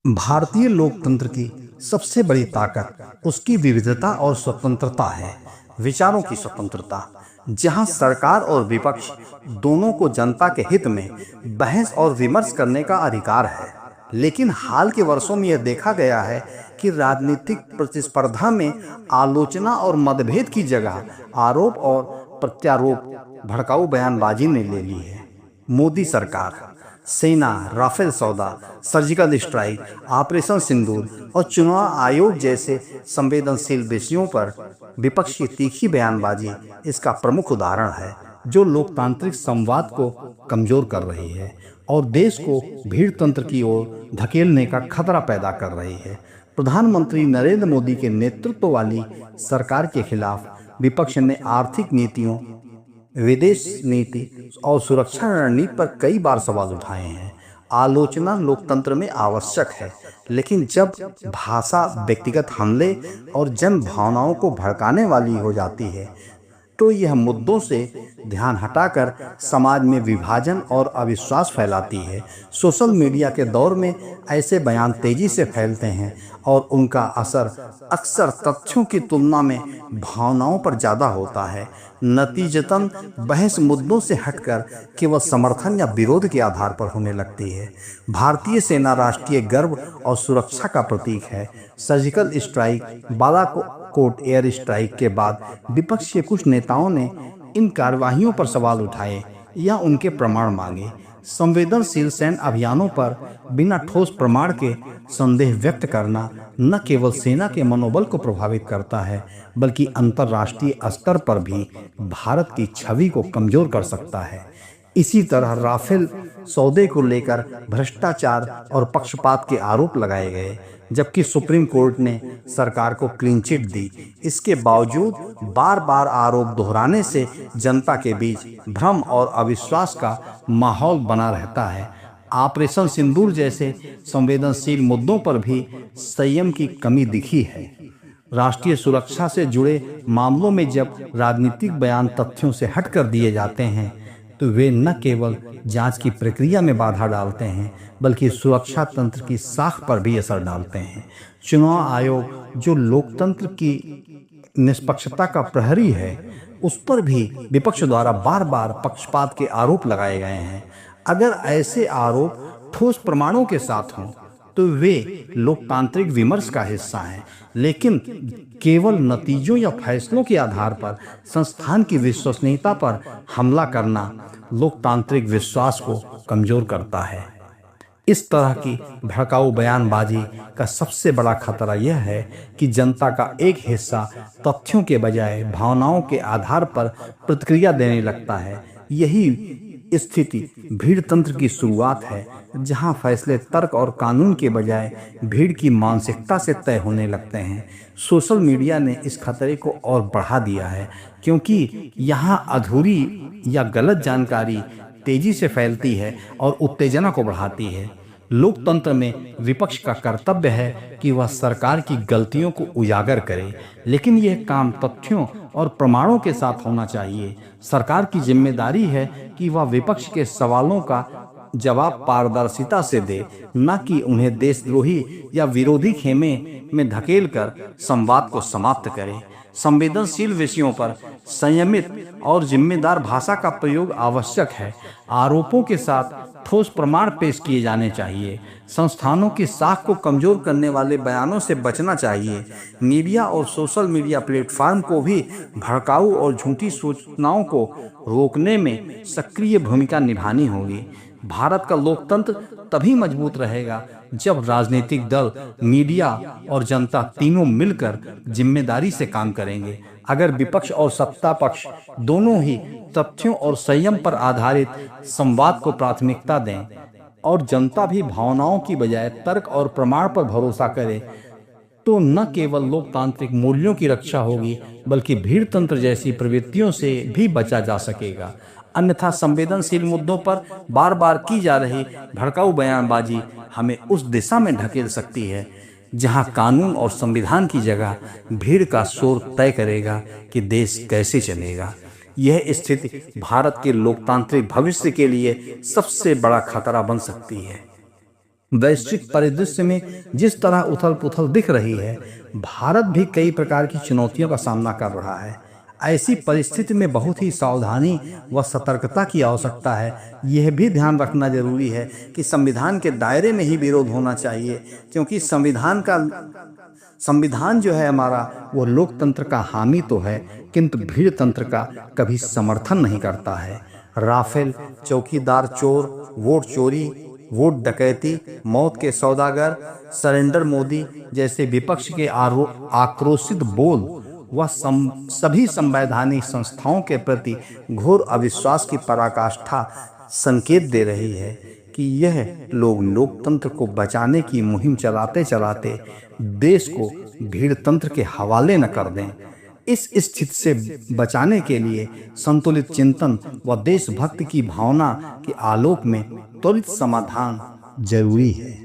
भारतीय लोकतंत्र की सबसे बड़ी ताकत उसकी विविधता और स्वतंत्रता है। विचारों की स्वतंत्रता, जहां सरकार और विपक्ष दोनों को जनता के हित में बहस और विमर्श करने का अधिकार है। लेकिन हाल के वर्षों में यह देखा गया है कि राजनीतिक प्रतिस्पर्धा में आलोचना और मतभेद की जगह आरोप और प्रत्यारोप, भड़काऊ बयानबाजी ने ले ली है। मोदी सरकार, सेना, राफेल सौदा, सर्जिकल स्ट्राइक, ऑपरेशन सिंदूर और चुनाव आयोग जैसे संवेदनशील विषयों पर विपक्ष की तीखी बयानबाजी इसका प्रमुख उदाहरण है, जो लोकतांत्रिक संवाद को कमजोर कर रही है और देश को भीड़ तंत्र की ओर धकेलने का खतरा पैदा कर रही है। प्रधानमंत्री नरेंद्र मोदी के नेतृत्व वाली सरकार के खिलाफ विपक्ष ने आर्थिक नीतियों, विदेश नीति और सुरक्षा रणनीति पर कई बार सवाल उठाए हैं। आलोचना लोकतंत्र में आवश्यक है, लेकिन जब भाषा व्यक्तिगत हमले और जन भावनाओं को भड़काने वाली हो जाती है तो यह मुद्दों से ध्यान हटाकर समाज में विभाजन और अविश्वास फैलाती है। सोशल मीडिया के दौर में ऐसे बयान तेजी से फैलते हैं और उनका असर अक्सर तथ्यों की तुलना में भावनाओं पर ज़्यादा होता है। नतीजतन बहस मुद्दों से हटकर केवल समर्थन या विरोध के आधार पर होने लगती है। भारतीय सेना राष्ट्रीय गर्व और सुरक्षा का प्रतीक है। Surgical strike, Balakot air strike के बाद विपक्ष के कुछ नेताओं ने इन कार्रवाइयों पर सवाल उठाए या उनके प्रमाण मांगे। संवेदनशील सैन्य अभियानों पर बिना ठोस प्रमाण के संदेह व्यक्त करना न केवल सेना के मनोबल को प्रभावित करता है, बल्कि अंतर्राष्ट्रीय स्तर पर भी भारत की छवि को कमजोर कर सकता है। इसी तरह राफेल सौदे को लेकर भ्रष्टाचार और पक्षपात के आरोप लगाए गए, जबकि सुप्रीम कोर्ट ने सरकार को क्लीन चिट दी। इसके बावजूद बार बार आरोप दोहराने से जनता के बीच भ्रम और अविश्वास का माहौल बना रहता है। ऑपरेशन सिंदूर जैसे संवेदनशील मुद्दों पर भी संयम की कमी दिखी है। राष्ट्रीय सुरक्षा से जुड़े मामलों में जब राजनीतिक बयान तथ्यों से हटकर दिए जाते हैं तो वे न केवल जांच की प्रक्रिया में बाधा डालते हैं, बल्कि सुरक्षा तंत्र की साख पर भी असर डालते हैं। चुनाव आयोग, जो लोकतंत्र की निष्पक्षता का प्रहरी है, उस पर भी विपक्ष द्वारा बार बार पक्षपात के आरोप लगाए गए हैं। अगर ऐसे आरोप ठोस प्रमाणों के साथ हों तो वे लोकतांत्रिक विमर्श का हिस्सा हैं, लेकिन केवल नतीजों या फैसलों के आधार पर संस्थान की विश्वसनीयता पर हमला करना लोकतांत्रिक विश्वास को कमजोर करता है। इस तरह की भड़काऊ बयानबाजी का सबसे बड़ा खतरा यह है कि जनता का एक हिस्सा तथ्यों के बजाय भावनाओं के आधार पर प्रतिक्रिया देने लगता है। यही स्थिति भीड़ तंत्र की शुरुआत है, जहां फैसले तर्क और कानून के बजाय भीड़ की मानसिकता से तय होने लगते हैं। सोशल मीडिया ने इस खतरे को और बढ़ा दिया है, क्योंकि यहां अधूरी या गलत जानकारी तेजी से फैलती है और उत्तेजना को बढ़ाती है। लोकतंत्र में विपक्ष का कर्तव्य है कि वह सरकार की गलतियों को उजागर करे, लेकिन यह काम तथ्यों और प्रमाणों के साथ होना चाहिए। सरकार की जिम्मेदारी है कि वह विपक्ष के सवालों का जवाब पारदर्शिता से दे, न कि उन्हें देशद्रोही या विरोधी खेमे में धकेलकर संवाद को समाप्त करे। संवेदनशील विषयों पर संयमित और जिम्मेदार भाषा का प्रयोग आवश्यक है। आरोपों के साथ ठोस प्रमाण पेश किए जाने चाहिए। संस्थानों की साख को कमजोर करने वाले बयानों से बचना चाहिए। मीडिया और सोशल मीडिया प्लेटफॉर्म को भी भड़काऊ और झूठी सूचनाओं को रोकने में सक्रिय भूमिका निभानी होगी। भारत का लोकतंत्र तभी मजबूत रहेगा जब राजनीतिक दल, मीडिया और जनता तीनों मिलकर जिम्मेदारी से काम करेंगे। अगर विपक्ष और सत्ता पक्ष दोनों ही तथ्यों और संयम पर आधारित संवाद को प्राथमिकता दें और जनता भी भावनाओं की बजाय तर्क और प्रमाण पर भरोसा करे, तो न केवल लोकतांत्रिक मूल्यों की रक्षा होगी, बल्कि भीड़ तंत्र जैसी प्रवृत्तियों से भी बचा जा सकेगा। अन्यथा संवेदनशील मुद्दों पर बार बार की जा रही भड़काऊ बयानबाजी हमें उस दिशा में ढकेल सकती है जहां कानून और संविधान की जगह भीड़ का शोर तय करेगा कि देश कैसे चलेगा। यह स्थिति भारत के लोकतांत्रिक भविष्य के लिए सबसे बड़ा खतरा बन सकती है। वैश्विक परिदृश्य में जिस तरह उथल पुथल दिख रही है, भारत भी कई प्रकार की चुनौतियों का सामना कर रहा है। ऐसी परिस्थिति में बहुत ही सावधानी व सतर्कता की आवश्यकता है। यह भी ध्यान रखना जरूरी है कि संविधान के दायरे में ही विरोध होना चाहिए, क्योंकि संविधान जो है हमारा, वो लोकतंत्र का हामी तो है, किंतु भीड़ तंत्र का कभी समर्थन नहीं करता है। राफेल, चौकीदार चोर, वोट चोरी, वोट डकैती, मौत के सौदागर, सरेंडर मोदी जैसे विपक्ष के आक्रोशित बोल वह सभी संवैधानिक संस्थाओं के प्रति घोर अविश्वास की पराकाष्ठा संकेत दे रही है कि यह लोग लोकतंत्र को बचाने की मुहिम चलाते चलाते देश को भीड़तंत्र के हवाले न कर दें। इस स्थिति से बचाने के लिए संतुलित चिंतन व देशभक्ति की भावना के आलोक में त्वरित समाधान जरूरी है।